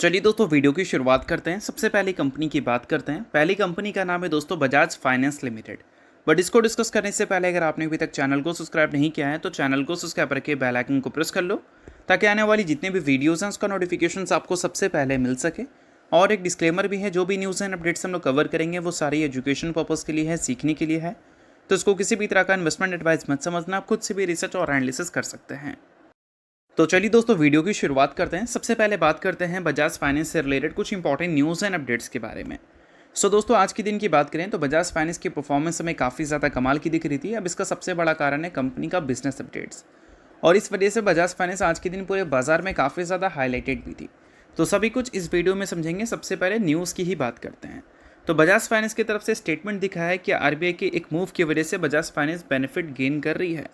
चलिए दोस्तों वीडियो की शुरुआत करते हैं। सबसे पहली कंपनी की बात करते हैं। पहली कंपनी का नाम है दोस्तों बजाज फाइनेंस लिमिटेड। बट इसको डिस्कस करने से पहले अगर आपने अभी तक चैनल को सब्सक्राइब नहीं किया है तो चैनल को सब्सक्राइब करके बेल आइकन को प्रेस कर लो ताकि आने वाली जितने भी वीडियोज़ हैं उसका नोटिफिकेशन आपको सबसे पहले मिल सके। और एक डिस्क्लेमर भी है, जो भी न्यूज़ एंड अपडेट्स हम लोग कवर करेंगे वो सारी एजुकेशन पर्पज़ के लिए है, सीखने के लिए है। तो इसको किसी भी तरह का इन्वेस्टमेंट एडवाइस मत समझना, आप खुद से भी रिसर्च और एनालिसिस कर सकते हैं। तो चलिए दोस्तों वीडियो की शुरुआत करते हैं। सबसे पहले बात करते हैं बजाज फाइनेंस से रिलेटेड कुछ इंपॉर्टेंट न्यूज़ एंड अपडेट्स के बारे में। दोस्तों आज के दिन की बात करें तो बजाज फाइनेंस की परफॉर्मेंस हमें काफ़ी ज़्यादा कमाल की दिख रही थी। अब इसका सबसे बड़ा कारण है कंपनी का बिजनेस अपडेट्स, और इस वजह से बजाज फाइनेंस आज के दिन पूरे बाजार में काफ़ी ज़्यादा हाईलाइटेड भी थी। तो सभी कुछ इस वीडियो में समझेंगे। सबसे पहले न्यूज़ की ही बात करते हैं। तो बजाज फाइनेंस की तरफ से स्टेटमेंट दिखा है कि आरबीआई के एक मूव की वजह से बजाज फाइनेंस बेनिफिट गेन कर रही है,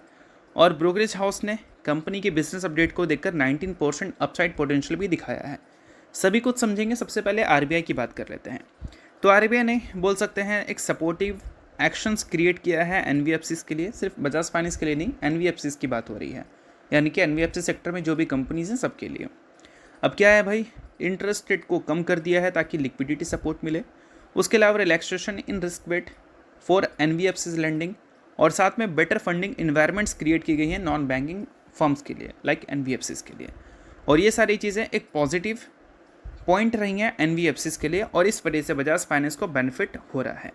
और ब्रोकरेज हाउस ने कंपनी के बिजनेस अपडेट को देखकर 19% अपसाइड पोटेंशियल भी दिखाया है। सभी कुछ समझेंगे। सबसे पहले आरबीआई की बात कर लेते हैं। तो आरबीआई ने बोल सकते हैं एक सपोर्टिव एक्शंस क्रिएट किया है एनबीएफसीज के लिए, सिर्फ बजाज फाइनेंस के लिए नहीं, एनबीएफसीज की बात हो रही है, यानी कि एनबीएफसी सेक्टर में जो भी कंपनीज हैं सबके लिए। अब क्या है भाई, इंटरेस्ट रेट को कम कर दिया है ताकि लिक्विडिटी सपोर्ट मिले। उसके अलावा relaxation in risk wait for NBFCs lending, और साथ में बेटर फंडिंग इन्वायरमेंट्स क्रिएट की गई हैं नॉन बैंकिंग फर्म्स के लिए, लाइक एनबीएफसीज के लिए। और ये सारी चीज़ें एक पॉजिटिव पॉइंट रही हैं एनबीएफसीज के लिए, और इस वजह से बजाज फाइनेंस को बेनिफिट हो रहा है।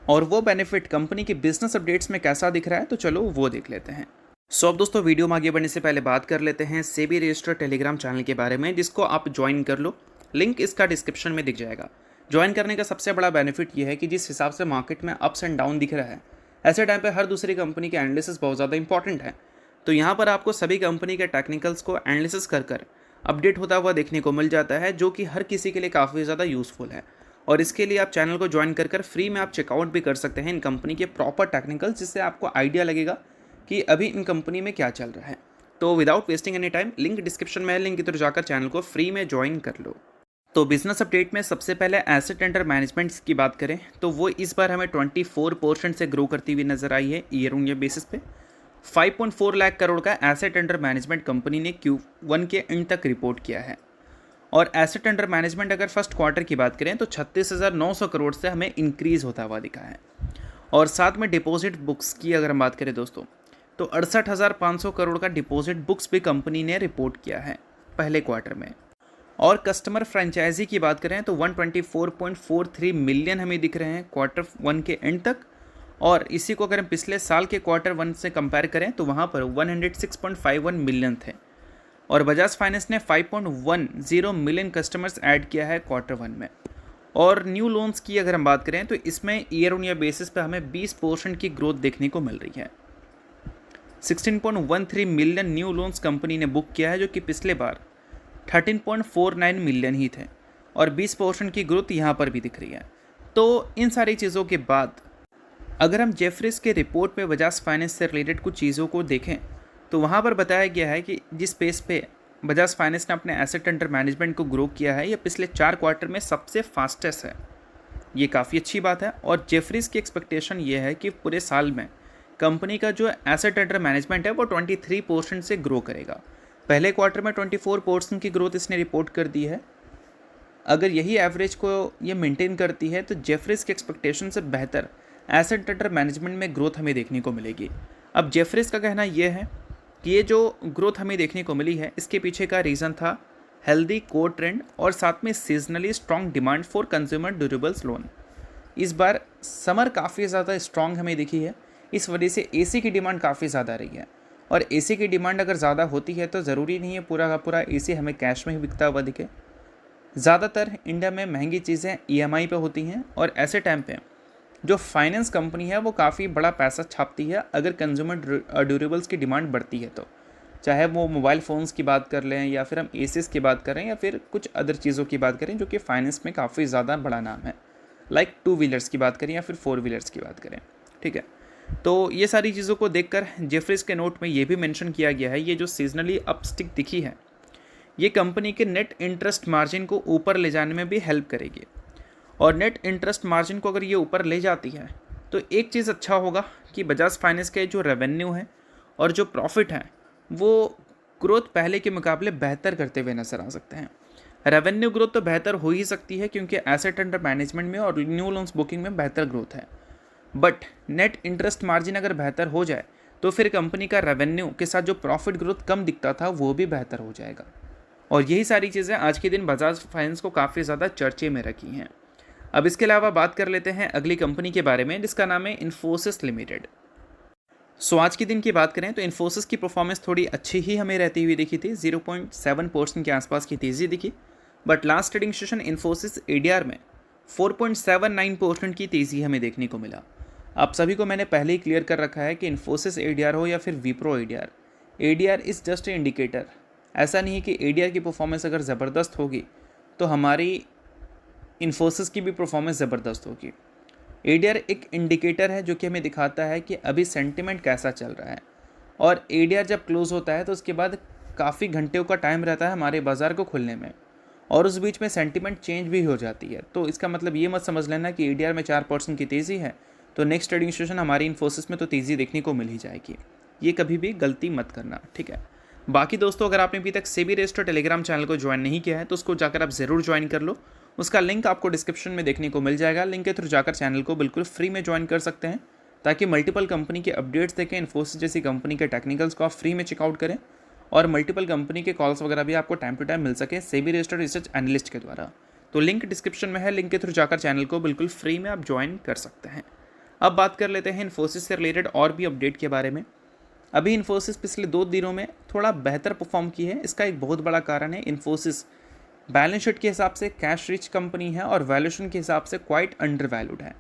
और वो बेनिफिट कंपनी के बिजनेस अपडेट्स में कैसा दिख रहा है, तो चलो वो देख लेते हैं। अब दोस्तों वीडियो में आगे बढ़ने से पहले बात कर लेते हैं सेबी रजिस्टर्ड टेलीग्राम चैनल के बारे में, जिसको आप ज्वाइन कर लो। लिंक इसका डिस्क्रिप्शन में दिख जाएगा। ज्वाइन करने का सबसे बड़ा बेनिफिट ये है कि जिस हिसाब से मार्केट में अप्स एंड डाउन दिख रहा है, ऐसे टाइम पे हर दूसरी कंपनी के एनालिसिस बहुत ज़्यादा इंपॉर्टेंट है। तो यहाँ पर आपको सभी कंपनी के टेक्निकल्स को एनालिसिस कर अपडेट होता हुआ देखने को मिल जाता है, जो कि हर किसी के लिए काफ़ी ज़्यादा यूज़फुल है। और इसके लिए आप चैनल को ज्वाइन कर फ्री में आप चेकआउट भी कर सकते हैं इन कंपनी के प्रॉपर टेक्निकल्स, जिससे आपको आइडिया लगेगा कि अभी इन कंपनी में क्या चल रहा है। तो without wasting any time, link description में है, लिंक की तरफ जाकर चैनल को फ्री में ज्वाइन कर लो। तो बिजनेस अपडेट में सबसे पहले एसेट अंडर मैनेजमेंट की बात करें तो वो इस बार हमें 24% से ग्रो करती हुई नजर आई है ईयर ऑन ईयर बेसिस पे। 5.4 लाख करोड़ का एसेट अंडर मैनेजमेंट कंपनी ने Q1 के एंड तक रिपोर्ट किया है। और एसेट अंडर मैनेजमेंट अगर फर्स्ट क्वार्टर की बात करें तो 36,900 करोड़ से हमें इंक्रीज होता हुआ दिखा है। और साथ में डिपॉजिट बुक्स की अगर हम बात करें दोस्तों, तो 68,500 करोड़ का डिपॉजिट बुक्स भी कंपनी ने रिपोर्ट किया है पहले क्वार्टर में। और कस्टमर फ्रेंचाइजी की बात करें तो 124.43 मिलियन हमें दिख रहे हैं Q1 के एंड तक। और इसी को अगर हम पिछले साल के Q1 से कंपेयर करें तो वहाँ पर 106.51 मिलियन थे। और बजाज फाइनेंस ने 5.10 मिलियन कस्टमर्स ऐड किया है Q1 में। और न्यू लोन्स की अगर हम बात करें तो इसमें ईयर ऑन ईयर बेसिस पे हमें 20% की ग्रोथ देखने को मिल रही है। 16.13 मिलियन न्यू लोन्स कंपनी ने बुक किया है, जो कि पिछले बार 13.49 मिलियन ही थे। और 20% की ग्रोथ यहाँ पर भी दिख रही है। तो इन सारी चीज़ों के बाद अगर हम जेफरीज के रिपोर्ट में बजाज फाइनेंस से रिलेटेड कुछ चीज़ों को देखें तो वहाँ पर बताया गया है कि जिस पेस पे बजाज फाइनेंस ने अपने एसेट अंडर मैनेजमेंट को ग्रो किया है, ये पिछले 4 क्वार्टर में सबसे फास्टेस्ट है। ये काफ़ी अच्छी बात है। और जेफरीज की एक्सपेक्टेशन ये है कि पूरे साल में कंपनी का जो एसेट अंडर मैनेजमेंट है वो 23% से ग्रो करेगा। पहले क्वार्टर में 24% की ग्रोथ इसने रिपोर्ट कर दी है। अगर यही एवरेज को ये मेंटेन करती है तो जेफरीज के एक्सपेक्टेशन से बेहतर एसेट अंडर मैनेजमेंट में ग्रोथ हमें देखने को मिलेगी। अब जेफरीज का कहना यह है कि ये जो ग्रोथ हमें देखने को मिली है, इसके पीछे का रीज़न था हेल्दी कोर ट्रेंड और साथ में seasonally strong demand for consumer durables loan. इस बार समर काफ़ी ज़्यादा स्ट्रॉन्ग हमें दिखी है, इस वजह से एसी की डिमांड काफ़ी ज़्यादा रही है। और एसी की डिमांड अगर ज़्यादा होती है तो ज़रूरी नहीं है पूरा का पूरा एसी हमें कैश में ही बिकता हुआ दिखे। ज़्यादातर इंडिया में महंगी चीज़ें ईएमआई पे होती हैं, और ऐसे टाइम पे जो फाइनेंस कंपनी है वो काफ़ी बड़ा पैसा छापती है अगर कंज्यूमर ड्यूरेबल्स की डिमांड बढ़ती है तो। चाहे वो मोबाइल फ़ोन्स की बात कर लें, या फिर हम एसीज की बात करें, या फिर कुछ अदर चीज़ों की बात करें जो कि फाइनेंस में काफ़ी ज़्यादा बड़ा नाम है, लाइक 2 व्हीलर्स की बात करें या फिर 4 व्हीलर्स की बात करें। ठीक है, तो ये सारी चीज़ों को देखकर जेफरीज के नोट में ये भी मेंशन किया गया है, ये जो सीजनली अपस्टिक दिखी है ये कंपनी के नेट इंटरेस्ट मार्जिन को ऊपर ले जाने में भी हेल्प करेगी। और नेट इंटरेस्ट मार्जिन को अगर ये ऊपर ले जाती है तो एक चीज़ अच्छा होगा कि बजाज फाइनेंस के जो रेवेन्यू है और जो प्रॉफिट है वो ग्रोथ पहले के मुकाबले बेहतर करते हुए नज़र आ सकते हैं। रेवेन्यू ग्रोथ तो बेहतर हो ही सकती है क्योंकि एसेट अंडर मैनेजमेंट में और न्यू लोन्स बुकिंग में बेहतर ग्रोथ है, बट नेट इंटरेस्ट मार्जिन अगर बेहतर हो जाए तो फिर कंपनी का रेवेन्यू के साथ जो प्रॉफिट ग्रोथ कम दिखता था वो भी बेहतर हो जाएगा। और यही सारी चीज़ें आज के दिन बजाज फाइनेंस को काफ़ी ज़्यादा चर्चे में रखी हैं। अब इसके अलावा बात कर लेते हैं अगली कंपनी के बारे में जिसका नाम है इन्फोसिस लिमिटेड। आज के दिन की बात करें तो इन्फोसिस की परफॉर्मेंस थोड़ी अच्छी ही हमें रहती हुई दिखी थी, 0.7% के आसपास की तेज़ी दिखी, but last trading session Infosys ADR में 4.79% की तेज़ी हमें देखने को मिला। आप सभी को मैंने पहले ही क्लियर कर रखा है कि इन्फोसिस एडीआर हो या फिर Wipro ADR, ADR is just a indicator. ऐसा नहीं है कि एडीआर की परफॉर्मेंस अगर ज़बरदस्त होगी तो हमारी इन्फोसिस की भी परफॉर्मेंस ज़बरदस्त होगी। एडीआर एक इंडिकेटर है जो कि हमें दिखाता है कि अभी सेंटिमेंट कैसा चल रहा है, और एडीआर जब क्लोज़ होता है तो उसके बाद काफ़ी घंटों का टाइम रहता है हमारे बाज़ार को खुलने में, और उस बीच में सेंटिमेंट चेंज भी हो जाती है। तो इसका मतलब ये मत समझ लेना कि एडीआर में 4% की तेज़ी है तो नेक्स्ट ट्रेडिंग सेशन हमारी इन्फोसिस में तो तेज़ी देखने को मिल ही जाएगी। ये कभी भी गलती मत करना, ठीक है। बाकी दोस्तों, अगर आपने अभी तक सेबी रजिस्टर्ड टेलीग्राम चैनल को ज्वाइन नहीं किया है तो उसको जाकर आप ज़रूर ज्वाइन कर लो। उसका लिंक आपको डिस्क्रिप्शन में देखने को मिल जाएगा। लिंक के थ्रू जाकर चैनल को बिल्कुल फ्री में ज्वाइन कर सकते हैं ताकि मल्टीपल कंपनी के अपडेट्स देखें, इन्फोसिस जैसी कंपनी के टेक्निकल्स को आप फ्री में चेकआउट करें, और मल्टीपल कंपनी के कॉल्स वगैरह भी आपको टाइम टू टाइम मिल सके सेबी रजिस्टर्ड रिसर्च एनालिस्ट के द्वारा। तो लिंक डिस्क्रिप्शन में है, लिंक के थ्रू जाकर चैनल को बिल्कुल फ्री में आप ज्वाइन कर सकते हैं। अब बात कर लेते हैं इन्फोसिस से रिलेटेड और भी अपडेट के बारे में। अभी इन्फोसिस पिछले 2 दिनों में थोड़ा बेहतर परफॉर्म की है। इसका एक बहुत बड़ा कारण है इन्फोसिस बैलेंस शीट के हिसाब से कैश रिच कंपनी है और वैल्यूएशन के हिसाब से क्वाइट अंडर वैल्यूड है।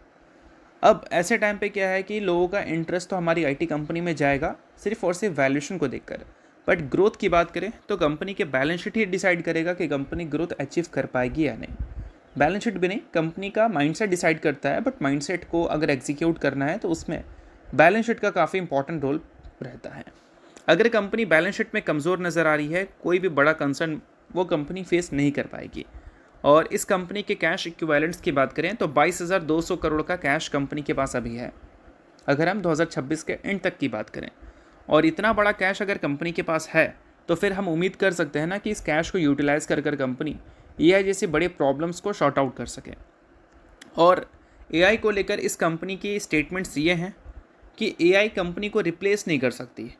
अब ऐसे टाइम पे क्या है कि लोगों का इंटरेस्ट तो हमारी आईटी कंपनी में जाएगा सिर्फ और सिर्फ वैल्यूएशन को देखकर, बट ग्रोथ की बात करें तो कंपनी के बैलेंस शीट ही डिसाइड करेगा कि कंपनी ग्रोथ अचीव कर पाएगी या नहीं। बैलेंस शीट भी नहीं, कंपनी का माइंडसेट डिसाइड करता है, बट माइंडसेट को अगर एग्जीक्यूट करना है तो उसमें बैलेंस शीट का काफ़ी इंपॉर्टेंट रोल रहता है। अगर कंपनी बैलेंस शीट में कमज़ोर नज़र आ रही है, कोई भी बड़ा कंसर्न वो कंपनी फेस नहीं कर पाएगी। और इस कंपनी के कैश इक्विवेलेंट्स की बात करें तो 22,200 करोड़ का कैश कंपनी के पास अभी है, अगर हम 2026 के एंड तक की बात करें। और इतना बड़ा कैश अगर कंपनी के पास है तो फिर हम उम्मीद कर सकते हैं ना कि इस कैश को यूटिलाइज़ कर कंपनी एआई जैसे बड़े प्रॉब्लम्स को शॉर्ट आउट कर सके। और एआई को लेकर इस कंपनी की स्टेटमेंट्स ये हैं कि एआई कंपनी को रिप्लेस नहीं कर सकती,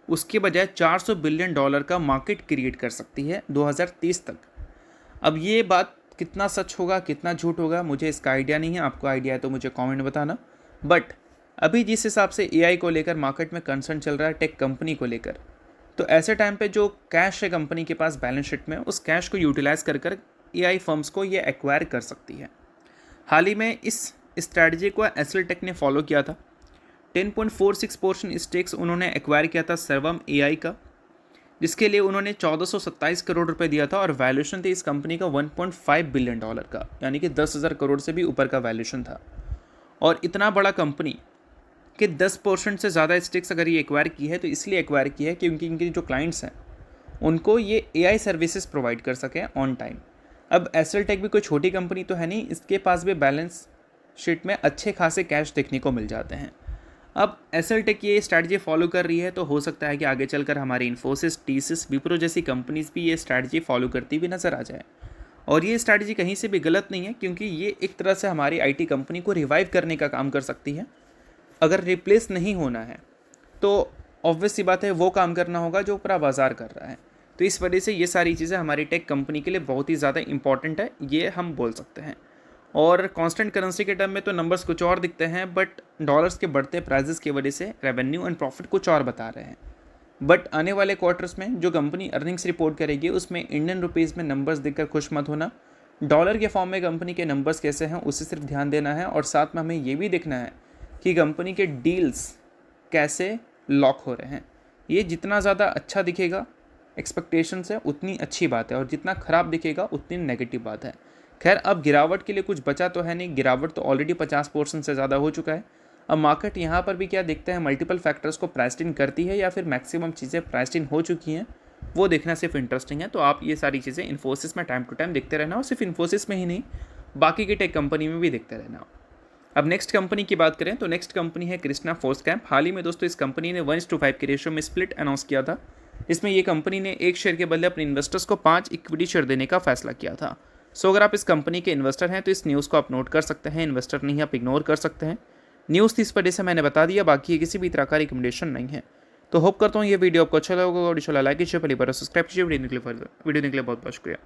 उसके बजाय $400 बिलियन का मार्केट क्रिएट कर सकती है 2030 तक। अब ये बात कितना सच होगा कितना झूठ होगा मुझे इसका आइडिया नहीं है, आपको आइडिया है तो मुझे कमेंट में बताना। बट अभी जिस हिसाब से एआई को लेकर मार्केट में कंसर्न चल रहा है टेक कंपनी को लेकर, तो ऐसे टाइम पे जो कैश है कंपनी के पास बैलेंस शीट में, उस कैश को यूटिलाइज़ कर एआई फर्म्स को ये एक्वायर कर सकती है। हाल ही में इस स्ट्रैटेजी को एसएल टेक ने फॉलो किया था। 10.46% स्टेक्स उन्होंने एक्वायर किया था सर्वम एआई का, जिसके लिए उन्होंने 1427 करोड़ रुपए दिया था, और वैल्यूएशन थी इस कंपनी का $1.5 बिलियन का, यानी कि 10,000 करोड़ से भी ऊपर का वैल्यूएशन था। और इतना बड़ा कंपनी कि 10% से ज़्यादा स्टेक्स अगर ये एक्वायर की है तो इसलिए एक्वायर की है क्योंकि इनके जो क्लाइंट्स हैं उनको ये एआई सर्विसेज प्रोवाइड कर सकें ऑन टाइम। अब एसएल टेक भी कोई छोटी कंपनी तो है नहीं, इसके पास भी बैलेंस शीट में अच्छे खासे कैश देखने को मिल जाते हैं। अब एसएल टेक ये स्ट्रैटेजी फॉलो कर रही है तो हो सकता है कि आगे चलकर हमारी इन्फोसिस, टीसिस, विप्रो जैसी कंपनीज भी ये स्ट्रैटेजी फॉलो करती हुई नज़र आ जाए। और ये स्ट्रैटेजी कहीं से भी गलत नहीं है क्योंकि ये एक तरह से हमारी आईटी कंपनी को रिवाइव करने का काम कर सकती है। अगर रिप्लेस नहीं होना है तो ऑब्वियस सी बात है वो काम करना होगा जो पूरा बाजार कर रहा है। तो इस वजह से ये सारी चीज़ें हमारी टेक कंपनी के लिए बहुत ही ज़्यादा इंपॉर्टेंट है, ये हम बोल सकते हैं। और कांस्टेंट करेंसी के टर्म में तो नंबर्स कुछ और दिखते हैं, बट डॉलर्स के बढ़ते प्राइजेस की वजह से रेवेन्यू एंड प्रॉफिट कुछ और बता रहे हैं। बट आने वाले क्वार्टर्स में जो कंपनी अर्निंग्स रिपोर्ट करेगी उसमें इंडियन रुपीज़ में नंबर्स देखकर खुश मत होना। डॉलर के फॉर्म में कंपनी के नंबर्स कैसे हैं उसे सिर्फ ध्यान देना है, और साथ में हमें ये भी देखना है कि कंपनी के डील्स कैसे लॉक हो रहे हैं। ये जितना ज़्यादा अच्छा दिखेगा एक्सपेक्टेशन से उतनी अच्छी बात है, और जितना ख़राब दिखेगा उतनी नेगेटिव बात है। खैर, अब गिरावट के लिए कुछ बचा तो है नहीं, गिरावट तो ऑलरेडी 50% से ज़्यादा हो चुका है। अब मार्केट यहाँ पर भी क्या देखते हैं, मल्टीपल फैक्टर्स को प्राइस्ड इन करती है या फिर मैक्सिमम चीज़ें प्राइस्ड इन हो चुकी हैं, वो देखना सिर्फ इंटरेस्टिंग है। तो आप ये सारी चीज़ें इन्फोसिस में टाइम टू टाइम देखते रहना, और सिर्फ इन्फोसिस में ही नहीं बाकी की टेक कंपनी में भी देखते रहना। अब नेक्स्ट कंपनी की बात करें तो नेक्स्ट कंपनी है कृष्णा फोर्स कैंप। हाल ही में दोस्तों इस कंपनी ने 1:5 के रेशियो में स्प्लिट अनाउंस किया था, इसमें ये कंपनी ने एक शेयर के बदले अपने इन्वेस्टर्स को 5 इक्विटी शेयर देने का फैसला किया था। सो अगर आप इस कंपनी के इन्वेस्टर हैं तो इस न्यूज़ को आप नोट कर सकते हैं, इन्वेस्टर नहीं आप इग्नोर कर सकते हैं। न्यूज़ 30 पर जैसे मैंने बता दिया, बाकी ये किसी भी तरह का रिकमेंडेशन नहीं है। तो होप करता हूँ ये वीडियो आपको अच्छा लगा होगा और लाइक कीजिए, पहली बार सब्सक्राइब कीजिए। वीडियो निकले बहुत बहुत शुक्रिया।